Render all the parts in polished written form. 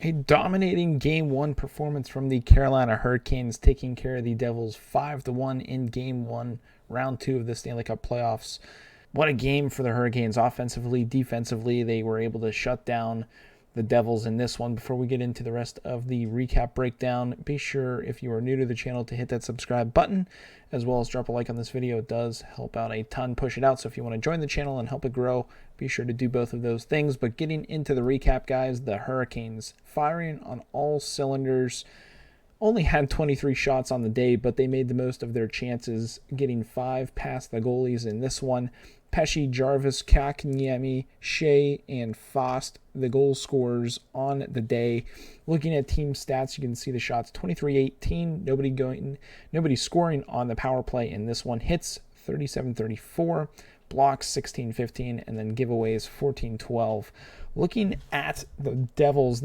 A dominating Game 1 performance from the Carolina Hurricanes, taking care of the Devils 5-1 in Game 1, Round 2 of the Stanley Cup playoffs. What a game for the Hurricanes offensively, defensively. They were able to shut down the Devils in this one. Before we get into the rest of the recap breakdown, be sure, if you are new to the channel, to hit that subscribe button, as well as drop a like on this video. It does help out a ton, push it out. So if you want to join the channel and help it grow, be sure to do both of those things. But getting into the recap, guys, the Hurricanes firing on all cylinders. Only had 23 shots on the day, but they made the most of their chances, getting 5 past the goalies in this one. Pesce, Jarvis, Kakanyemi, Shea, and Fost, the goal scorers on the day. Looking at team stats, you can see the shots 23-18. Nobody scoring on the power play in this one. Hits 37-34, blocks 16-15, and then giveaways 14-12. Looking at the Devils,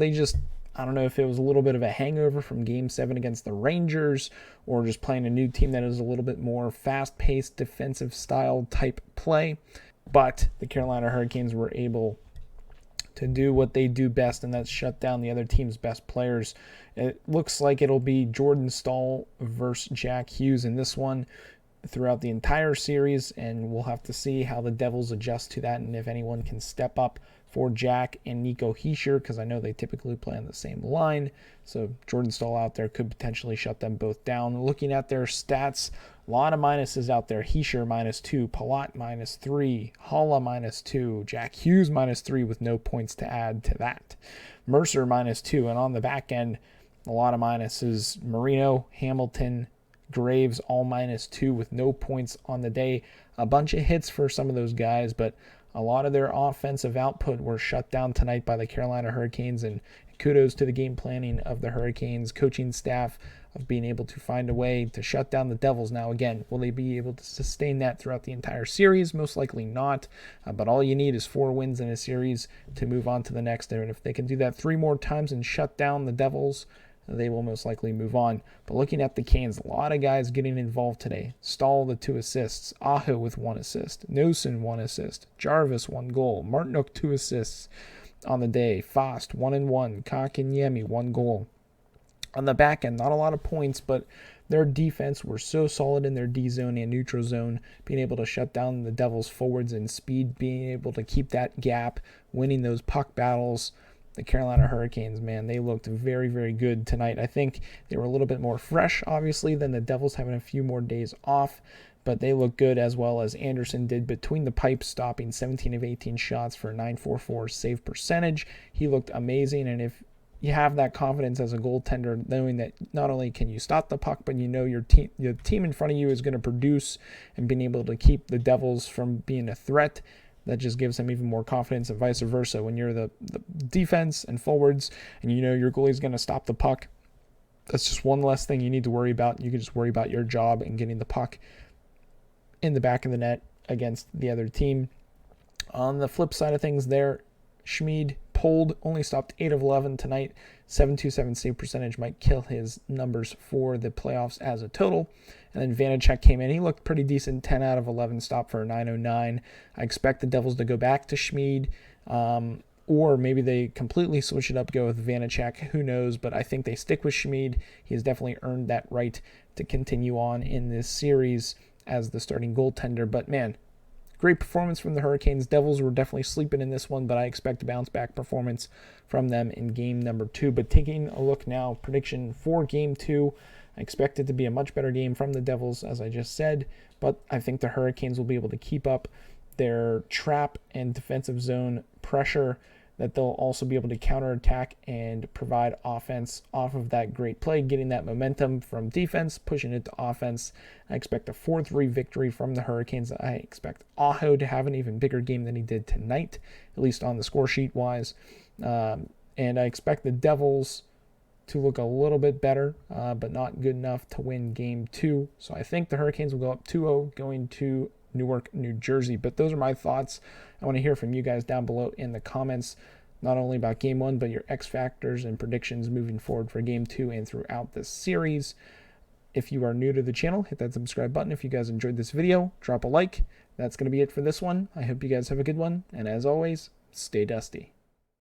I don't know if it was a little bit of a hangover from Game 7 against the Rangers, or just playing a new team that is a little bit more fast-paced, defensive style type play. But the Carolina Hurricanes were able to do what they do best, and that's shut down the other team's best players. It looks like it'll be Jordan Staal versus Jack Hughes in this one throughout the entire series, and we'll have to see how the Devils adjust to that and if anyone can step up for Jack and Nico Hischier, because I know they typically play on the same line. So Jordan Staal out there could potentially shut them both down. Looking at their stats, a lot of minuses out there. Hischier -2, Palat -3, Haula -2, Jack Hughes -3 with no points to add to that. Mercer -2, and on the back end, a lot of minuses. Marino, Hamilton, Graves all -2 with no points on the day. A bunch of hits for some of those guys, but a lot of their offensive output were shut down tonight by the Carolina Hurricanes, and kudos to the game planning of the Hurricanes coaching staff of being able to find a way to shut down the Devils. Now, again, will they be able to sustain that throughout the entire series? Most likely not, but all you need is 4 wins in a series to move on to the next, and if they can do that 3 more times and shut down the Devils, they will most likely move on. But looking at the Canes, a lot of guys getting involved today. Staal, the 2 assists. Aho with 1 assist. Nosen, 1 assist. Jarvis, 1 goal. Martinook, 2 assists on the day. Fost, 1-1. Kakanyemi, 1 goal. On the back end, not a lot of points, but their defense were so solid in their D zone and neutral zone, being able to shut down the Devils' forwards and speed, being able to keep that gap, winning those puck battles. The Carolina Hurricanes, man, they looked very, very good tonight. I think they were a little bit more fresh, obviously, than the Devils, having a few more days off, but they look good, as well as Anderson did between the pipes, stopping 17 of 18 shots for a .944 save percentage. He looked amazing, and if you have that confidence as a goaltender, knowing that not only can you stop the puck, but you know your team in front of you is going to produce, and being able to keep the Devils from being a threat, that just gives them even more confidence, and vice versa. When you're the defense and forwards and you know your goalie's going to stop the puck, that's just one less thing you need to worry about. You can just worry about your job and getting the puck in the back of the net against the other team. On the flip side of things there, Schmid pulled, only stopped 8 of 11 tonight. 727 save percentage might kill his numbers for the playoffs as a total. And then Vanacek came in. He looked pretty decent, 10 out of 11 stop for a .909. I expect the Devils to go back to Schmid, or maybe they completely switch it up, go with Vanacek. Who knows? But I think they stick with Schmid. He has definitely earned that right to continue on in this series as the starting goaltender. But man, great performance from the Hurricanes. Devils were definitely sleeping in this one, but I expect a bounce-back performance from them in game number 2. But taking a look now, prediction for game 2, I expect it to be a much better game from the Devils, as I just said, but I think the Hurricanes will be able to keep up their trap and defensive zone pressure, that they'll also be able to counterattack and provide offense off of that great play, getting that momentum from defense, pushing it to offense. I expect a 4-3 victory from the Hurricanes. I expect Aho to have an even bigger game than he did tonight, at least on the score sheet wise. And I expect the Devils to look a little bit better, but not good enough to win game 2. So I think the Hurricanes will go up 2-0 going to Newark, New Jersey. But those are my thoughts. I want to hear from you guys down below in the comments, not only about game 1, but your X factors and predictions moving forward for game 2 and throughout this series. If you are new to the channel, hit that subscribe button. If you guys enjoyed this video, drop a like. That's going to be it for this one. I hope you guys have a good one. And as always, stay dusty.